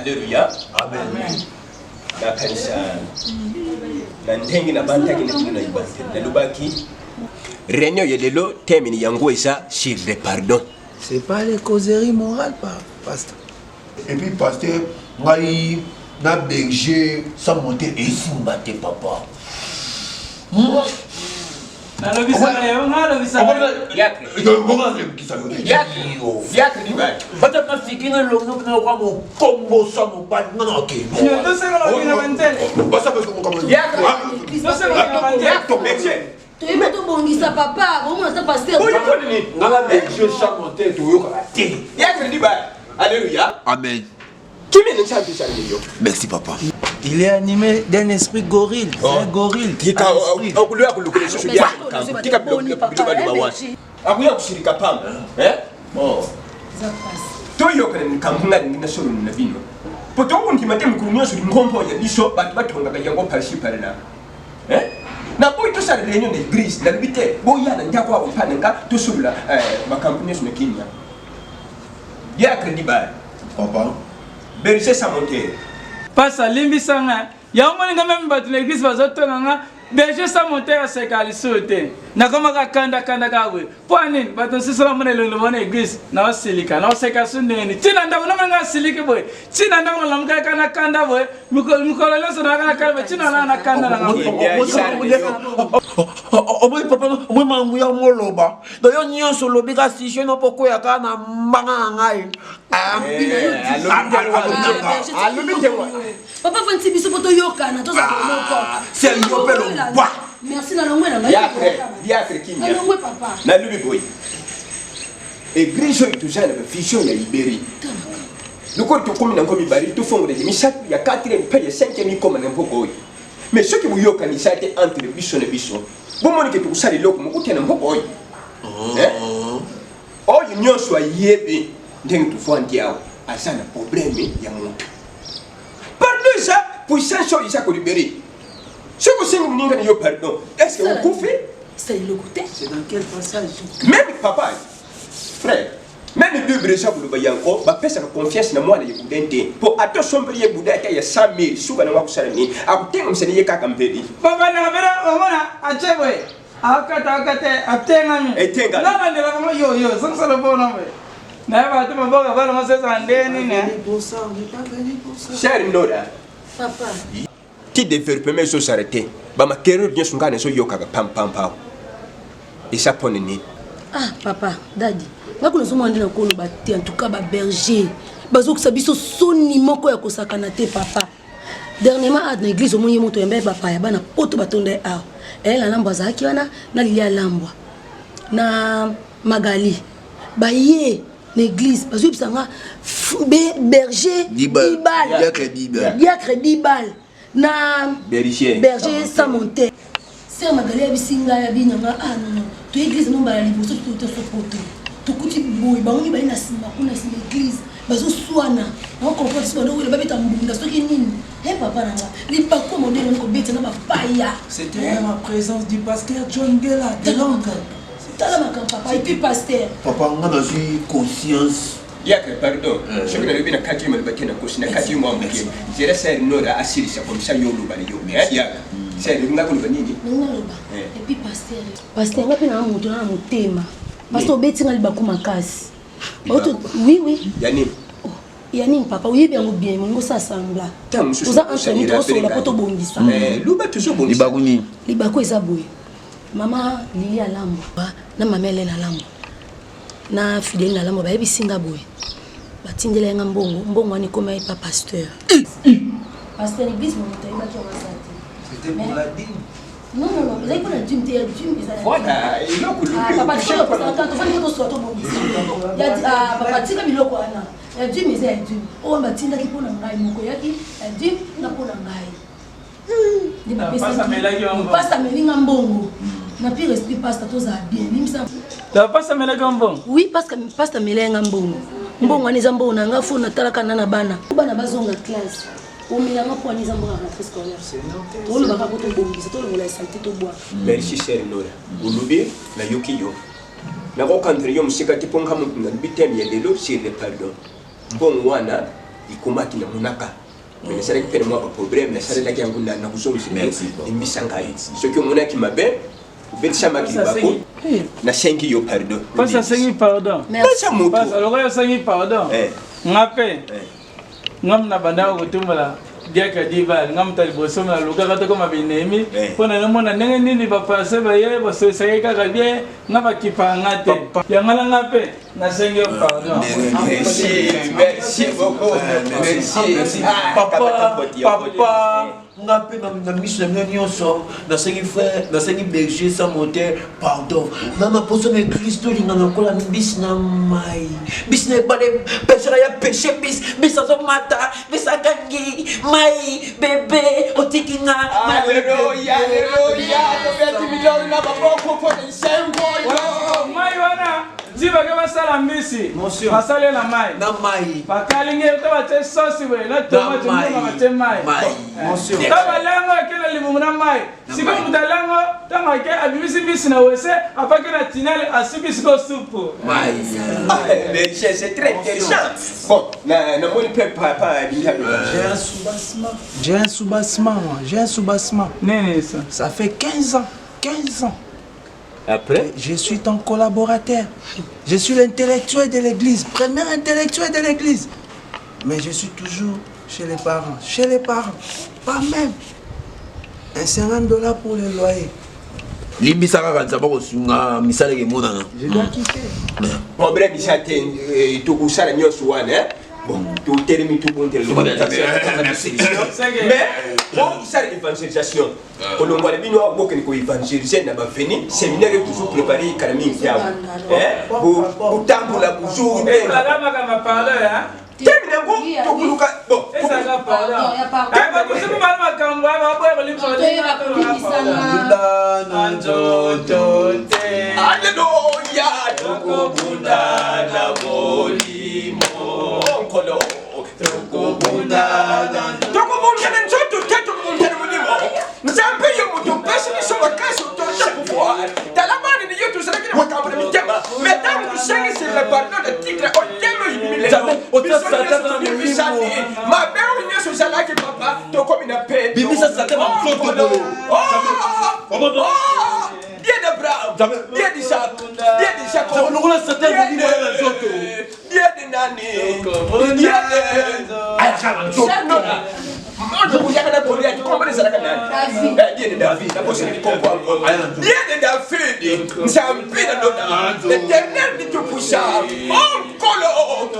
Alléluia. Amen. La kanisa na ndengi na bantaki na kino na ibante na lubaki réunion yelelo termine yango eza sur le pardon. C'est pas les causeries morales, pasteur. Et puis, pasteur, ngai na berger sans monter et simbaté papa. Alléluia. Amen. Merci papa. Il est animé d'un esprit gorille. Un gorille. Na boy to sa réunion d'église na libité boya na ndako wa panenga to subla ma campagne sur Kenya ya crédit ba Papa. berger sa monter pasa limbi sanga ya moni nga même bat l'église bazotonga nga berger sa monter à sekali sote na koma ka kanda kawe poani baton sisala mona le mona église na silika na seka suneni tina ndabo na nga silike boy tina ndabo na mga kana kanda boy mikolo leso na kana kanda tina na kanda na Oboy papa, oboy mamuya moloba. Doyo nyonso lobika sisho no poko ya kana mbanga ngai. Papa fanti biso poto yokana to sa moko. C'est un yopelo ba. Merci na longwe na ngai. ya Kenya Na longwe papa. na lubi boy église to jana ba vision ya libéri loko to komi na ngomi bari to fongo de misat ya 4e paye 5e comme na mboko boy mais ce qui vous yoka ni ça était entre biso na biso bon moni ke to sali loko mo utena mboko boy oh union soit yebe ndenge to fo ndiao asana problème ya muntu pardon ça puissance ça ko libérer ce que c'est nous n'avons pas pardon est-ce que vous pouvez C'est le côté. C'est dans quel passage? même papa frère même deux bréchats pour le bayanko ba pesa confiance na moi na yekudente pour attention prier bouda ta ya 100,000 suka na wakusalani akutenga msani yeka kampedi papa na bera omona achebwe akata atenga mi etenga na ndela kama yo sasa bona we na ba tu mboga bala masesa ndeni ne cher Nora Papa. qui développe même so s'arrêter ba makero bien sunga ne so yoka pam et ça pone ni Ah papa, daddy. Ba kuna somo ndina ko lobati en tout cas ba berger. Bazo ko sabiso soni moko ya kosakana te papa. Dernièrement à l'église au moyen moto yembe papa ya bana poto batonde a. Elle la lambwa zaki wana na lilia lambwa. Na Magali. Ba ye l'église bazo bisanga berger diacre dibal. Na berger sans monter. C'est Magali ya bisinga ya binyanga non. Tu église non ba la liboso tu so poto. Tu kuti boy ba ngi ba ina simba kuna sim église. Bazo swana. On comprend ce que le babeta mbunda soki nini. Eh papa nanga. Li ba ko modèle ko beta na ba paya. C'était la présence du pasteur John Gela de Londres. C'est là ma papa et puis pasteur. Papa on a aussi conscience. Yaka pardon je ne vais pas kati mal bakena ko sina kati mo amke jere ser Nora asiri sa comme ça yo lobali yo mais ya c'est le ngako banini Ngaloba et puis pasteur ngapi na moto na motema pasteur betinga libako makasi oui yani yani papa oui bien ou bien ngo ça sembla oza entraîné to so la poto bongisa luba toujours bongisa libako eza boye mama lili alambo na mamele la lambo na fidèle na lambo ba yebisinga boye batindela nga mbongo ani koma pa pasteur l'église mon taille ba ki wasati C'était pour la dîme. non vous avez pas la dîme voilà il a coulé papa tu vas quand tu vas dire to to bongisa ya papa tika biloko ana ya dîme eza dîme o batinda ki pona ngai moko yaki ya dîme na pona ngai ni ba pesa melinga mbongo na pire esprit pasta toza bien nimsa ta pasa meleka mbongo oui parce que pasta melenga mbongo mbongo aniza mbongo na nga fona talaka na bana bazonga classe o milanga po aniza mbongo na classe scolaire to lo baka poto bongisa to lo la santé to bois merci cher Nora ulubi na yokiyo na ko kantre yo musika tiponga mu na bitem ya lelo c'est le pardon bon wana ikomaki na monaka mais ça récupère moi pas problème mais ça là qui ngunda na kusonga Merci. emisanga ce que monaki mabe Belchama qui bako na 5 yo pardon Pas ça sengi pardon. Belcha moto Pas alors que sengi pardon. Ngape. Ngam na banda ko tumala. Dia ka dival ngam tali bosom na luka ka to ko mabinemi. Pona no mona nenge nini ba pase ba ye ba so sai ka ga bien ngaba kipa ngate. Ya ngala ngape na sengi pardon. Merci beaucoup merci Papa, ngape na miso na nyonso na sengi frère na sengi berger sans moteur pardon mama poso na Kristo linga na kola bis na mai bis na ba de péché ya péché bis azo mata bis akangi mai bébé otikinga Alléluia to beti milori na baboko po de sengo Mai wana ziba ke basala mbisi. Basale na mai. na mai Bakalinge to ba te sauce we na tomate no ba te mai. monsieur Kama lango kila limumuna mai. Siko mutalango tama ke abibisi bisi na wese apake na tinale asibisi ko supu. mai mais c'est très intéressant bon na moni pe papa J'ai un soubassement, moi. J'ai un soubassement. Nini ça? Ça fait 15 ans. 15 ans. après Je suis ton collaborateur. Je suis l'intellectuel de l'église. Premier intellectuel de l'église. Mais je suis toujours chez les parents. Chez les parents. Pas même. Un $50 pour le loyer. limbisa kaka nzamba kosunga misala ke monana Je dois quitter. problème isate to kusala nyoso wana bon to termi to bon termi mais bon ça l'évangélisation kolongwa le bino aboke ni ko évangéliser na ba veni séminaire toujours préparer kalami nkiao bu tambula buzuru La gama kama parler hein? termine ngo to kuluka bon Esa ga parler. Ai ba kusiku ba makambo ba ba limso Alléluia tokobunda na molimo nkolo tokobunda na nzoto tokobunda na molimo nzambe yo muto pesi biso makasi otoza pouvoir talamani ni yo tozalaki na makambo na mitema mais tant que change c'est le pardon de titre otemo ibimile mabe oyo nyonso ozalaki papa tokomi na pe bimisa satana mzoto Dieu d'Abraham, Dieu d'Isaac, Dieu de Jacob, Dieu de Nani, Dieu de David, l'éternel de tout puissant, oh Kolo,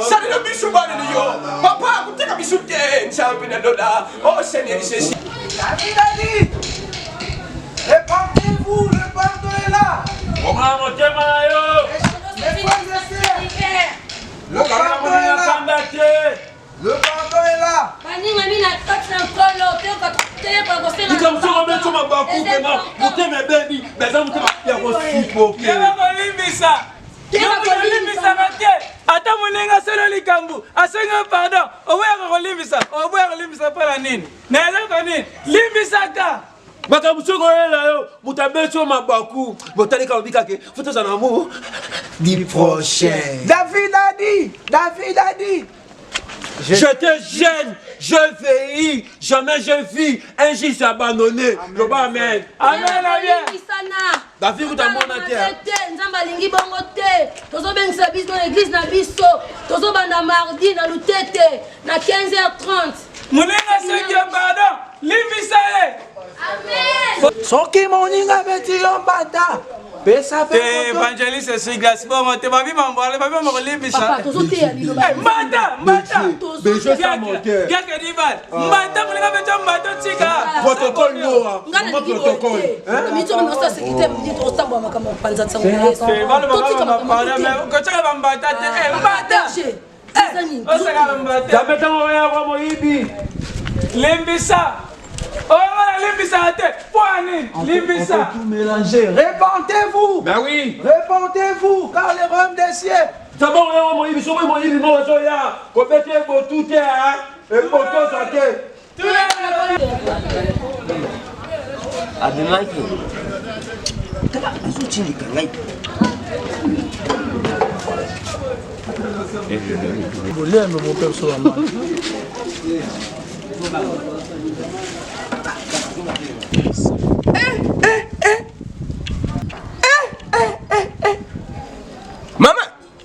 ça ne me souvient de yo, papa, vous t'es soutien, ça oh Seigneur Jésus. Répandez-vous, le pardon est là. Le pardon est là. Le pardon est là. Ata muninga selo likambu asenga pardon oboya ko limbisa pala nini na eloko nini limbisa ka makambo koyela yo mutabeso mabaku botalika obika ke fotoza na amour Du prochain. David a dit. J'étais jeune, je vieillis, jamais je vis un jour s'abandonner. Le bas amen. Amen, amen. David utamona terre. Nzamba lingi bongo te. Tozo bengisa biso na église na biso. Tozo banda mardi na lutete na 15h30. Muninga senga pardon limbisa Amen. Soki moninga beti yombata. Pesa te evangeliste Siglas bon te babi mambale babi molimbisa Papa tozo te ya lilo. mbata Berger sans moteur. Gaka dival mbata muninga beto mbato tika Protocole Noah. Ngana Protocole. mito na sa sécurité mdi to samba makambo panza tsango. te balo baba mambale me ko tsaka mbata te mbata osaka mbata Zameta moya kwa moibi. limbisa oh limbisa te poani limbisa tout mélanger. Répentez-vous. Ben oui. Répentez-vous, car le royaume des cieux. D'abord on va moibi, so moibi no so ya. Ko bete bo tout hein. Et pour tout ça te. Abimaki. Azuchilika ngai. Vous l'aimez, mon père, sur la main. Mama,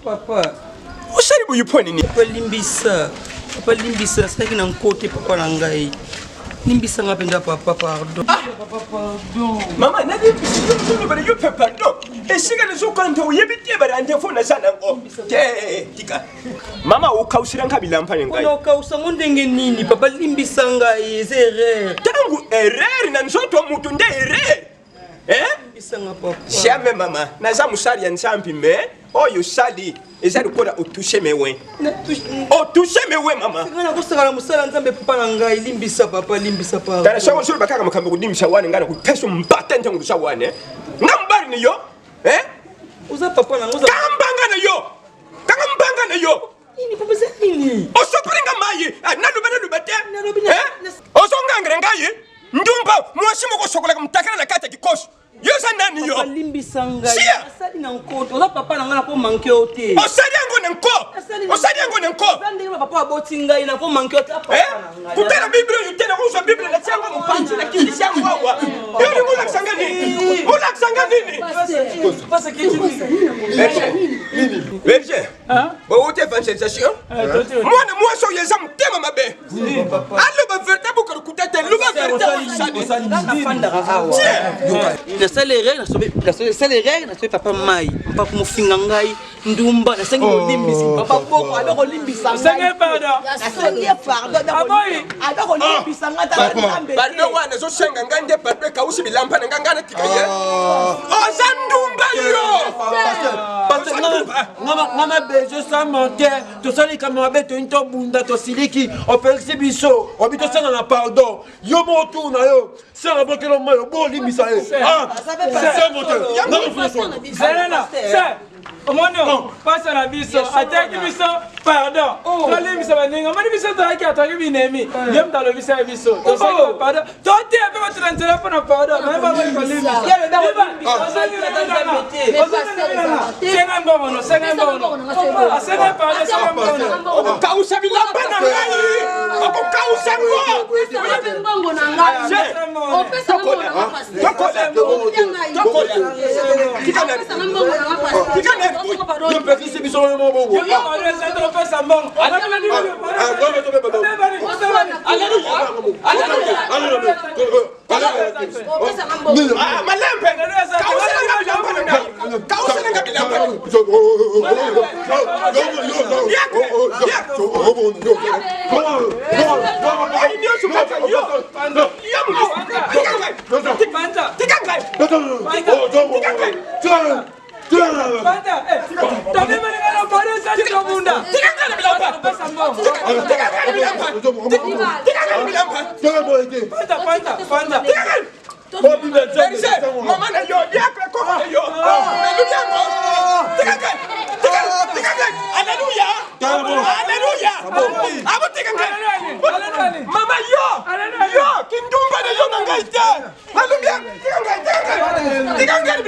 Papa, usali buyuponi ni. Papa limbisa, c'est que nan côté papa nangai. Limbisa ngapenda papa pardon. Mama, na di sulu bari yo pardon. Esiga na zokanto yebite bari ande fona sana ngo. Tika. Mama ukausira nkabilampa ngai. Ono kausa ngondenge nini papa limbisa ngai zere. Tangu erreur na nzoto mutu nde erreur. Limbisa ngapapa. Jamais mama, naza musali ya nsambi me oyo sali ezali kola otoucher mewe. Otoucher mewe mama. Ngana kusala musala nzambe papa nangai limbisa papa pardon. Tara shawo shulu bakaka makambo kudimisha wane ngana kupeso mbata ntangu lusha wane. Ngambari ni yo. Uza papa nangoza. Kambanga na yo. Kambanga na yo. Nini papa nini? Osopringa mayi, nalubana lubate. Osongangre ngai. Ndumba mwashimo ko sokola kumtakana na kata kikoso. Yo sa nani yo? Limbisa ngai. Asali na nkoto. Oza papa nangana ko manke ote. Osali yango na nko. Osali yango na nko. Bande papa aboti ngai na ko manke ote papa nanga. Kutana Biblia yutena kuzo Biblia na chango mpanchi na kindi chango wawa. Yo ni mula kusanga nini? Mula kusanga nini? Pasa kitu nini? Verge. Bo ute evangelisation? Mwana mwaso yeza mtema mabe. Allo ba vertable ko kutata luba vertable sadi. Na salere na sobe papa mai papa kumufinga ngai ndumba na sengi olimbisi papa boko adoko limbisa Sengi pardon. sengi pardon adoko limbisa ngata nzambe Bardo wana zo senga ngande bardo kausi bilampa na ngangana tikaye. Ozandumba yo. Parce que ngama beje sans mentir, to sali kama beto into bunda to siliki, o felix biso, o bito sanga na pardon. Yo mo tu na yo, sanga bokelo mayo, bo limbisa e. C'est menteur. Ngama fuso. Serena, c'est. Omono, passe à la biso, attaque biso, pardon. Kali biso baninga, mani biso taraki attaque binemi. Yem dans le biso biso. To sali pardon. Toti ape ko transfert pour na pardon. Mais ba ko kali biso. Senga mbono, senga mbono. Senga pardon, senga mbono. Kausa bilamba na ngai. Oko kausa ngo. Yo pesi biso mo bongo. Yo ma re sa tro pe sambon. Mama yo, kindumba de yo nangaite. Hallelujah. Tikangai.